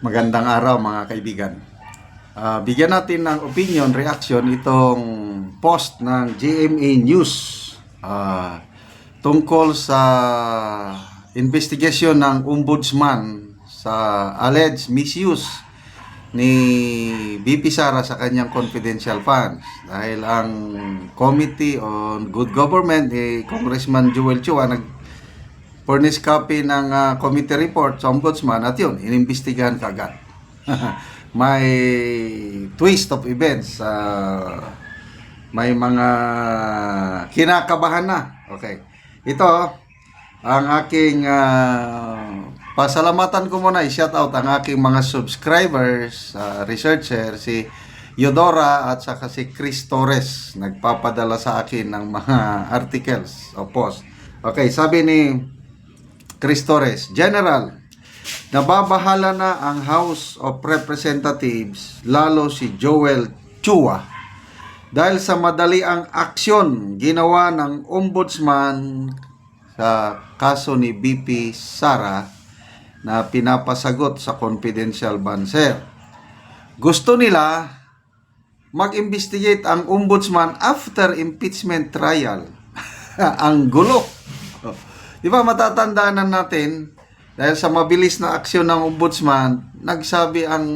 Magandang araw mga kaibigan. Bigyan natin ng opinion, reaction itong post ng GMA News tungkol sa investigation ng ombudsman sa alleged misuse ni BP Sara sa kanyang confidential funds. Dahil ang Committee on Good Government, Congressman Joel Chua, furnish copy ng committee report sa ombudsman at yun, inimbestigahan kagad. May twist of events. May mga kinakabahan na. Okay. Ito, ang aking pasalamatan ko muna, i-shout out ang aking mga subscribers, researcher, si Eudora at saka si Chris Torres. Nagpapadala sa akin ng mga articles o post. Okay, sabi ni Chris Torres, General, nababahala na ang House of Representatives, lalo si Joel Chua, dahil sa madali ang aksyon ginawa ng ombudsman sa kaso ni BP Sara na pinapasagot sa confidential banser. Gusto nila mag-investigate ang ombudsman after impeachment trial. Ang gulo. Di ba matatandaan natin, dahil sa mabilis na aksyon ng ombudsman, nagsabi ang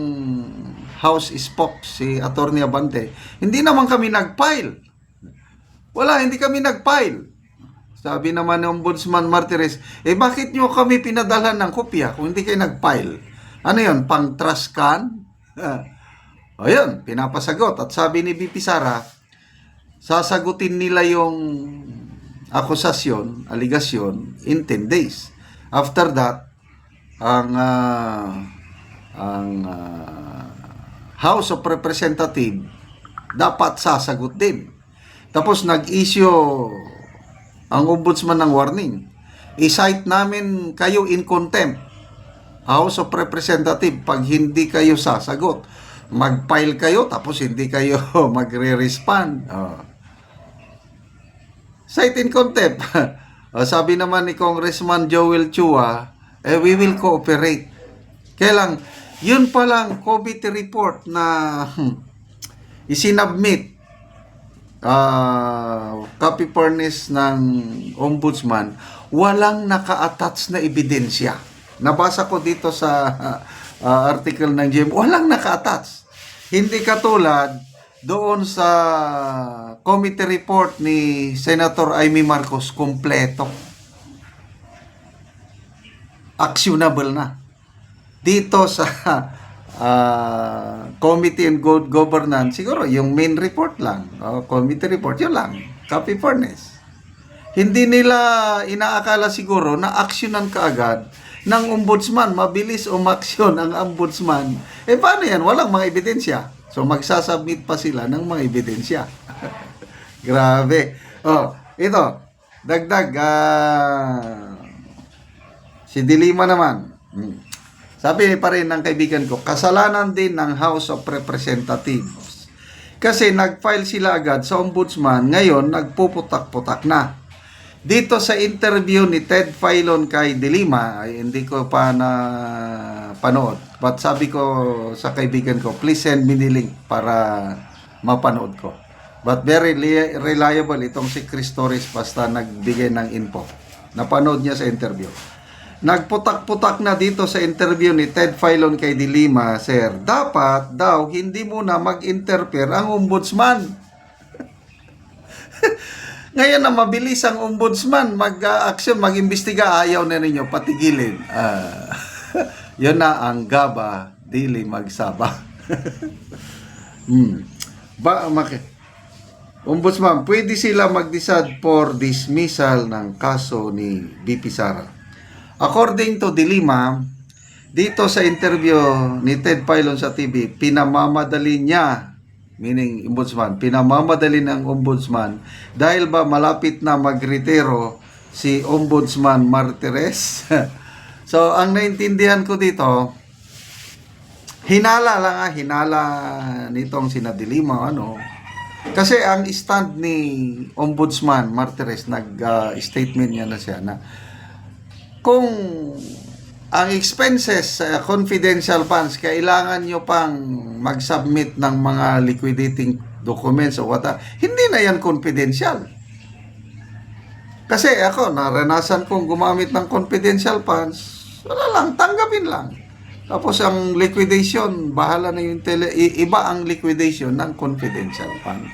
House spoke, si Attorney Abante, hindi naman kami nag-file. Wala, hindi kami nag-file. Sabi naman ng Ombudsman Martires, bakit nyo kami pinadalhan ng kopya kung hindi kayo nag-file? Ano yun, pang trust can? O yun, pinapasagot. At sabi ni BP Sara, sasagutin nila yung akusasyon, aligasyon in 10 days. After that, ang House of Representatives dapat sasagot din. Tapos nag-issue ang ombudsman ng warning. I-cite namin kayo in contempt, House of Representatives, pag hindi kayo sasagot. Mag-file kayo tapos hindi kayo magre-respond. Cite in contempt. Sabi naman ni Congressman Joel Chua, we will cooperate. Kaya lang, yun palang committee report na isinabmit, copy furnish ng ombudsman, walang naka-attach na ebidensya. Nabasa ko dito sa article ng GM, walang naka-attach. Hindi katulad doon sa committee report ni Senator Amy Marcos, kompleto. Actionable na. Dito sa Committee on Good Governance, siguro yung main report lang, committee report, yun lang, copy furnish. Hindi nila inaakala siguro na aksyonan kaagad ng ombudsman, mabilis umaksyon ang ombudsman. Paano yan? Walang mga ebidensya. So, magsasubmit pa sila ng mga ebidensya. Grabe. Ito. Dagdag. Si Dilima naman. Sabi pa rin ng kaibigan ko, kasalanan din ng House of Representatives. Kasi nag-file sila agad sa ombudsman, ngayon nagpuputak-putak na. Dito sa interview ni Ted Filon kay Dilima, ay hindi ko pa na panood. But sabi ko sa kaibigan ko, please send me the link para mapanood ko. But very reliable itong si Chris Torres basta nagbigay ng info. Napanood niya sa interview. Nagputak-putak na dito sa interview ni Ted Filon kay Dilima, sir, dapat daw hindi muna mag-interfere ang ombudsman. Ngayon na mabilis ang ombudsman mag-action, mag-imbestiga, ayaw na ninyo patigilin. Yun na ang gaba, dili magsaba. Ombudsman, pwede sila mag-decide for dismissal ng kaso ni BP Sara. According to Dilima, dito sa interview ni Ted Filon sa TV, pinamamadali niya, meaning ombudsman, pinamamadali ng ombudsman dahil ba malapit na magretiro si Ombudsman Martires. So, ang naintindihan ko dito, hinala nitong sina Dilima, kasi ang stand ni Ombudsman Martires, nag-statement niya na siya na kung ang expenses sa confidential funds, kailangan nyo pang mag-submit ng mga liquidating documents o wata. Hindi na yan confidential. Kasi ako, naranasan kong gumamit ng confidential funds, wala lang, tanggapin lang. Tapos ang liquidation, bahala na yung iba ang liquidation ng confidential funds.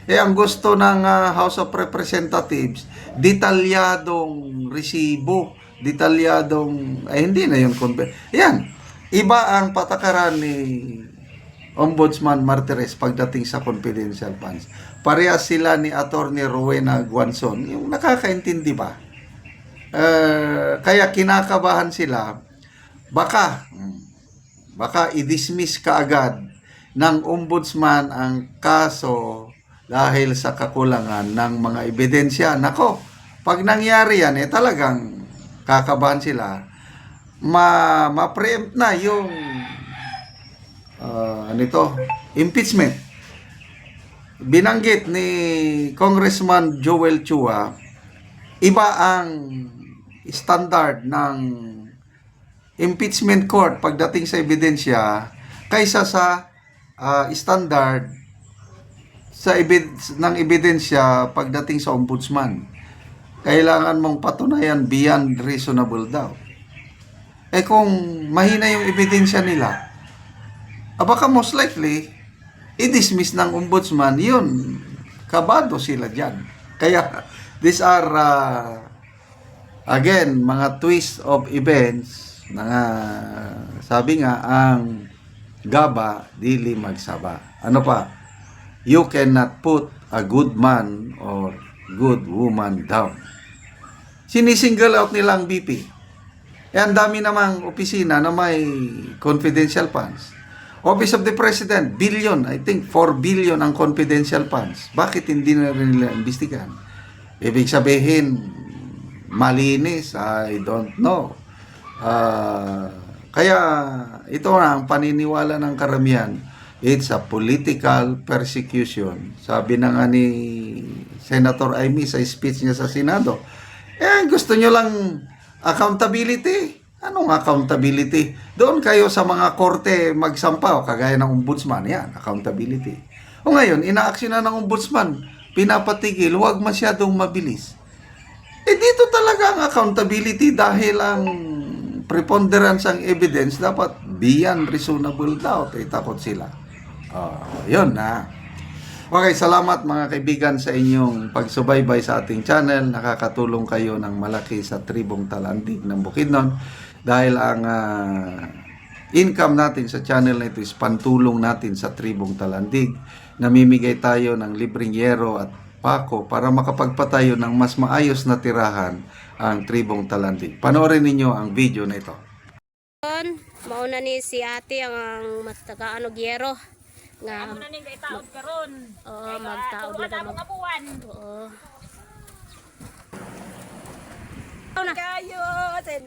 Ang gusto ng House of Representatives, detalyadong resibo, detalyadong, hindi na yung yan, iba ang patakaran ni Ombudsman Martires pagdating sa confidential funds. Parehas sila ni Attorney Rowena Guanzon, yung nakakaintindi ba? Kaya kinakabahan sila, baka i-dismiss kaagad ng ombudsman ang kaso dahil sa kakulangan ng mga ebidensya. Nako, pag nangyari yan, talagang kakabahan sila. Ma-preempt na yung impeachment. Binanggit ni Congressman Joel Chua, iba ang standard ng impeachment court pagdating sa ebidensya kaysa sa standard ng ebidensya pagdating sa ombudsman. Kailangan mong patunayan beyond reasonable doubt. Kung mahina yung ebidensya nila, baka most likely i-dismiss ng ombudsman, yun, kabado sila dyan. Kaya these are again mga twist of events na sabi nga ang gaba dili magsaba. Ano pa? You cannot put a good man or good woman down. Sinisingle out nilang BP. Ang dami namang opisina na may confidential funds. Office of the President, billion, I think 4 billion ang confidential funds. Bakit hindi na rin nila imbestigahan? Ibig sabihin, malinis, I don't know. Kaya ito na ang paniniwala ng karamihan. It's a political persecution. Sabi na nga ni Senator Amy sa speech niya sa Senado, gusto nyo lang accountability. Anong accountability? Doon kayo sa mga korte magsampaw, kagaya ng ombudsman. Yan, accountability. O ngayon, inaaksyon na ng ombudsman, pinapatigil, huwag masyadong mabilis. Dito talaga ang accountability dahil ang preponderance ang evidence dapat beyond reasonable doubt. Takot sila. Yun na. Okay, salamat mga kaibigan sa inyong pagsubaybay sa ating channel. Nakakatulong kayo ng malaki sa Tribong Talandig ng Bukidnon. Dahil ang income natin sa channel na ito is pantulong natin sa Tribong Talandig. Namimigay tayo ng libreng yero at pako para makapagpatayo ng mas maayos na tirahan ang Tribong Talandig. Panoorin ninyo ang video na ito. Mauna ni si ate ang matagaano gyero nga Amo na ning itaod karon. oo magtaod na daw Mga buwan. oo Kayo sen.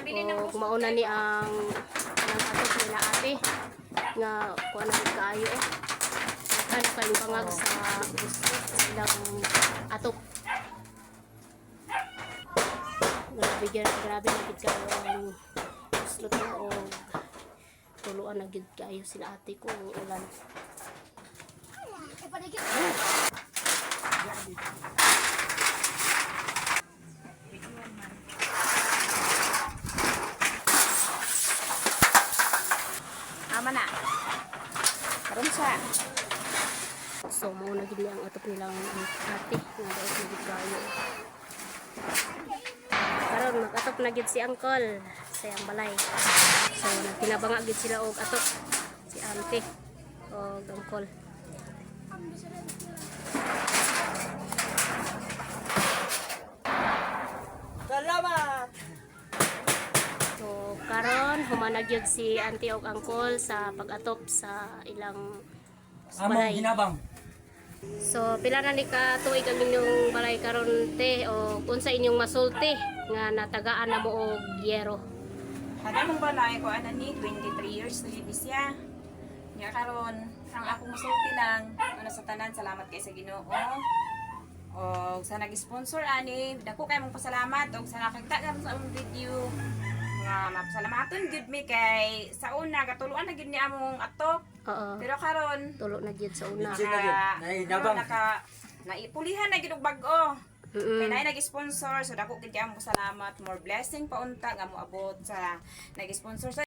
o mauna ni ang atok nila ate nga kuan na kaayo ano kayong bangag sa gusto silang atok grabe na gid kayo ang gusto to o tuluan na gid kayo sila ate ko ulan Ama na. Karon sa. so mauna gid ni ang atok nilang ate nga daot na gid kayo karon mag-atok na gid si uncle sa iyang balay so nagtinabanga gid sila og atok si auntie og uncle Salamat. so karon humana gyud si auntie og uncle sa pag-atop sa ilang balay. So pila na ni ka tuig ang inyong balay karon te o unsa inyong masulti nga natagaan na mo og yero. Kada mong balay ko ana ni 23 years na gid siya. Nya karon ang akong masulti lang ano sa tanan, salamat kay sa Ginoo. O sa nag-sponsor ani, dako kay mong pasalamat og sa nakita karon sa among video. Nga mapasalamaton gyud mi kay sa una katuluan na gyud ni among atok. Oo. Pero karon Tulo na gyud sa una. naipulihan na gyud og bag-o. Mm-mm. Kaya na nag-sponsor, so dako gid kay among salamat, more blessing pa unta nga moabot sa nag-sponsor sa